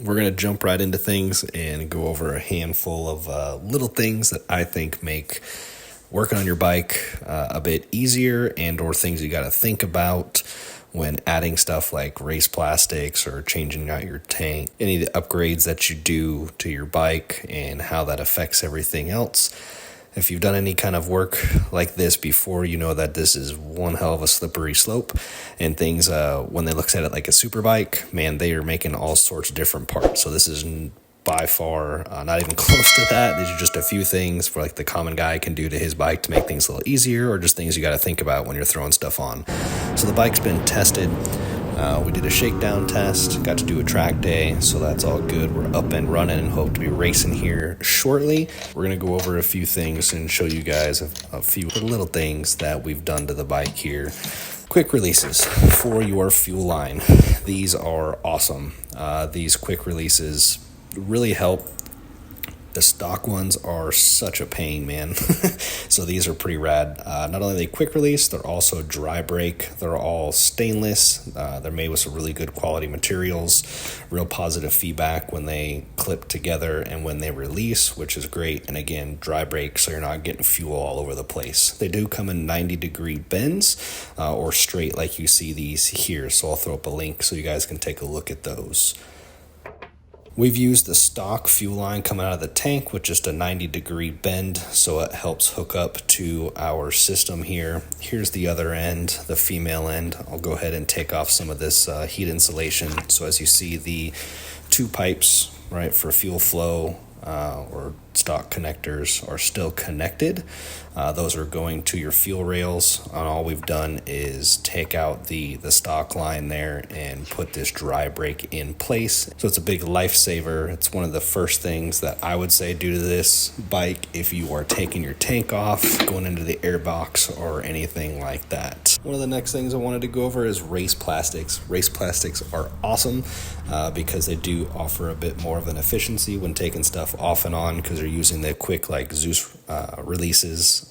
we're going to jump right into things and go over a handful of little things that I think make working on your bike a bit easier, and or things you got to think about when adding stuff like race plastics or changing out your tank, any of the upgrades that you do to your bike and how that affects everything else. If you've done any kind of work like this before, you know that this is one hell of a slippery slope, and things, when they look at it like a super bike, man, they are making all sorts of different parts. So this is by far not even close to that. These are just a few things for like the common guy can do to his bike to make things a little easier, or just things you got to think about when you're throwing stuff on. So the bike's been tested. We did a shakedown test, got to do a track day, so that's all good. We're up and running and hope to be racing here shortly. We're going to go over a few things and show you guys a few little things that we've done to the bike here. Quick releases for your fuel line. These are awesome. These quick releases really help. The stock ones are such a pain, man. So these are pretty rad. Not only are they quick release, they're also dry brake. They're all stainless. They're made with some really good quality materials. Real positive feedback when they clip together and when they release, which is great. And again, dry brake, so you're not getting fuel all over the place. They do come in 90-degree bends or straight like you see these here. So I'll throw up a link so you guys can take a look at those. We've used the stock fuel line coming out of the tank with just a 90-degree bend, so it helps hook up to our system here. Here's the other end, the female end. I'll go ahead and take off some of this heat insulation. So as you see, the two pipes, right, for fuel flow or stock connectors are still connected. Those are going to your fuel rails. And all we've done is take out the stock line there and put this dry brake in place. So it's a big lifesaver. It's one of the first things that I would say do to this bike if you are taking your tank off, going into the air box or anything like that. One of the next things I wanted to go over is race plastics. Race plastics are awesome because they do offer a bit more of an efficiency when taking stuff off and on, because they're using the quick like Zeus releases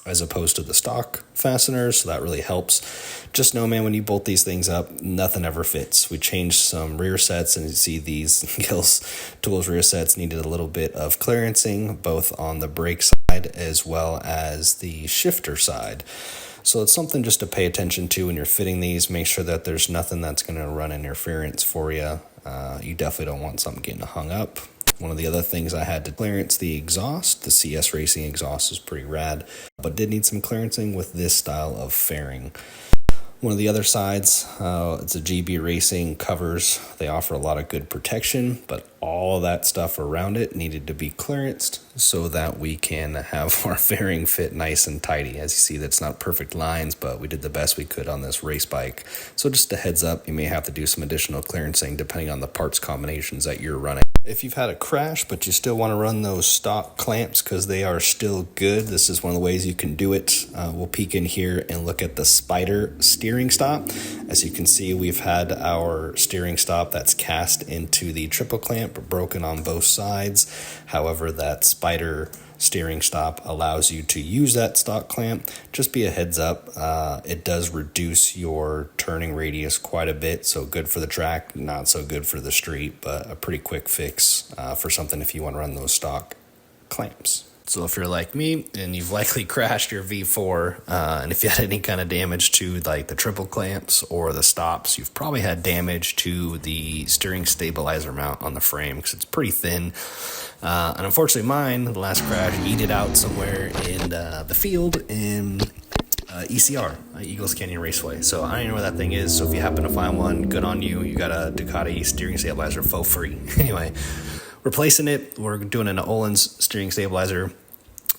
as opposed to the stock fasteners, so that really helps. Just know, man, when you bolt these things up, nothing ever fits. We changed some rear sets, and you see these Gills Tools rear sets needed a little bit of clearancing, both on the brake side as well as the shifter side. So it's something just to pay attention to when you're fitting these. Make sure that there's nothing that's going to run interference for you. You definitely don't want something getting hung up. One of the other things I had to clearance the exhaust. The CS Racing exhaust is pretty rad, but did need some clearancing with this style of fairing. One of the other sides, it's a GB Racing covers. They offer a lot of good protection, but all of that stuff around it needed to be clearanced so that we can have our fairing fit nice and tidy. As you see, that's not perfect lines, but we did the best we could on this race bike. So just a heads up, you may have to do some additional clearancing depending on the parts combinations that you're running. If you've had a crash, but you still want to run those stock clamps because they are still good, this is one of the ways you can do it. We'll peek in here and look at the Spider steering stop. As you can see, we've had our steering stop that's cast into the triple clamp, broken on both sides. However, that Spider steering stop allows you to use that stock clamp. Just be a heads up, it does reduce your turning radius quite a bit, so good for the track, not so good for the street, but a pretty quick fix for something if you want to run those stock clamps. So if you're like me and you've likely crashed your V4, and if you had any kind of damage to like the triple clamps or the stops, you've probably had damage to the steering stabilizer mount on the frame because it's pretty thin. And unfortunately mine, the last crash, yeeted out somewhere in the field in ECR, Eagles Canyon Raceway. So I don't know where that thing is, so if you happen to find one, good on you. You got a Ducati steering stabilizer for free. Anyway, replacing it, we're doing an Öhlins steering stabilizer,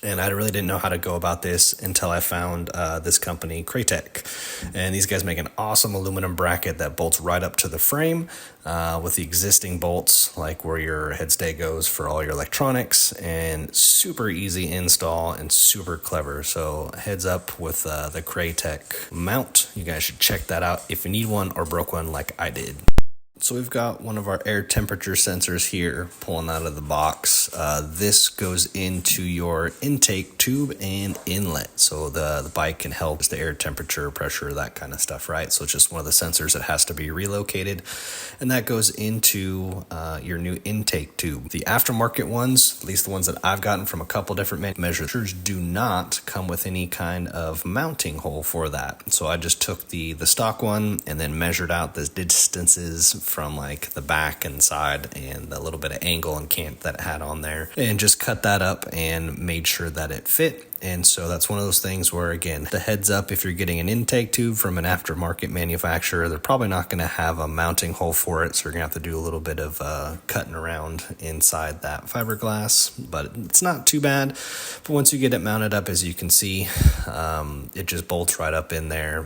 and I really didn't know how to go about this until I found this company, Kraytech. And these guys make an awesome aluminum bracket that bolts right up to the frame with the existing bolts, like where your headstay goes for all your electronics, and super easy install and super clever. So heads up with the Kraytech mount. You guys should check that out if you need one or broke one like I did. So we've got one of our air temperature sensors here pulling out of the box. This goes into your intake tube and inlet. So the bike can help with the air temperature, pressure, that kind of stuff, right? So it's just one of the sensors that has to be relocated. And that goes into your new intake tube. The aftermarket ones, at least the ones that I've gotten from a couple different measures, do not come with any kind of mounting hole for that. So I just took the stock one and then measured out the distances from like the back and side and the little bit of angle and cant that it had on there, and just cut that up and made sure that it fit. And so that's one of those things where, again, the heads up, if you're getting an intake tube from an aftermarket manufacturer, they're probably not going to have a mounting hole for it. So you're going to have to do a little bit of cutting around inside that fiberglass, but it's not too bad. But once you get it mounted up, as you can see, it just bolts right up in there.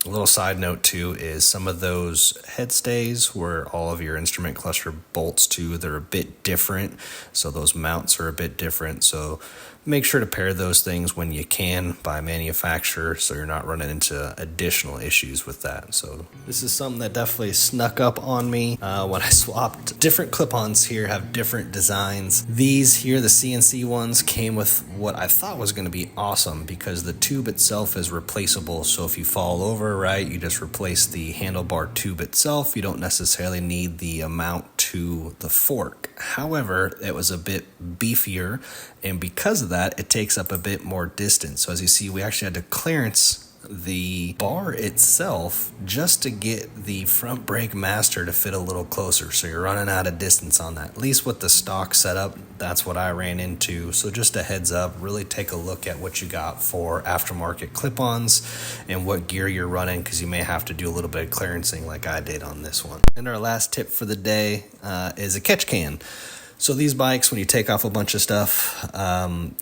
A little side note too is some of those head stays where all of your instrument cluster bolts to, they're a bit different. So those mounts are a bit different. So make sure to pair those things when you can by manufacturer so you're not running into additional issues with that. So this is something that definitely snuck up on me when I swapped. Different clip-ons here have different designs. These here, the CNC ones, came with what I thought was going to be awesome because the tube itself is replaceable. So if you fall over, right, you just replace the handlebar tube itself. You don't necessarily need the mount to the fork. However, it was a bit beefier, and because of that, it takes up a bit more distance. So as you see, we actually had to clearance the bar itself just to get the front brake master to fit a little closer. So you're running out of distance on that. At least with the stock setup, that's what I ran into. So just a heads up, really take a look at what you got for aftermarket clip-ons and what gear you're running, because you may have to do a little bit of clearancing like I did on this one. And our last tip for the day is a catch can. So these bikes, when you take off a bunch of stuff,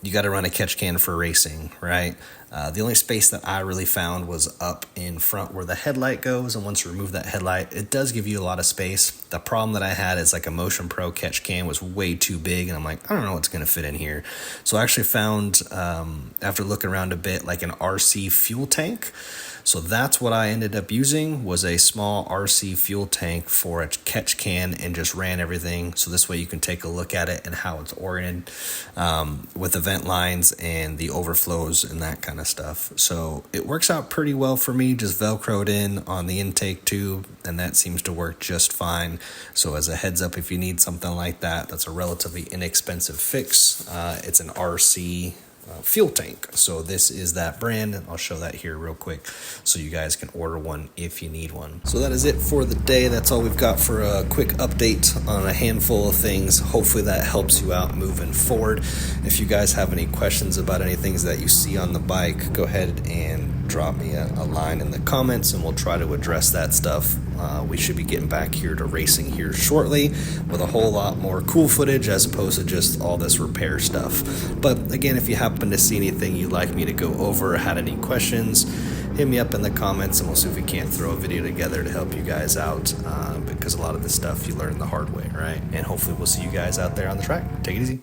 you got to run a catch can for racing, right? The only space that I really found was up in front where the headlight goes, and once you remove that headlight, it does give you a lot of space. The problem that I had is like a Motion Pro catch can was way too big, and I'm like, I don't know what's going to fit in here. So I actually found, after looking around a bit, like an RC fuel tank. So that's what I ended up using, was a small RC fuel tank for a catch can, and just ran everything. So this way you can take a look at it and how it's oriented with the vent lines and the overflows and that kind of stuff. So it works out pretty well for me, just Velcroed in on the intake tube, and that seems to work just fine. So as a heads up, if you need something like that, that's a relatively inexpensive fix. It's an RC fuel tank. So this is that brand, and I'll show that here real quick so you guys can order one if you need one. So that is it for the day. That's all we've got for a quick update on a handful of things. Hopefully that helps you out moving forward. If you guys have any questions about any things that you see on the bike, go ahead and drop me a line in the comments, and we'll try to address that stuff. We should be getting back here to racing here shortly with a whole lot more cool footage as opposed to just all this repair stuff. But again, if you happen to see anything you'd like me to go over or had any questions, hit me up in the comments, and we'll see if we can't throw a video together to help you guys out, because a lot of this stuff you learn the hard way, right? And hopefully we'll see you guys out there on the track. Take it easy.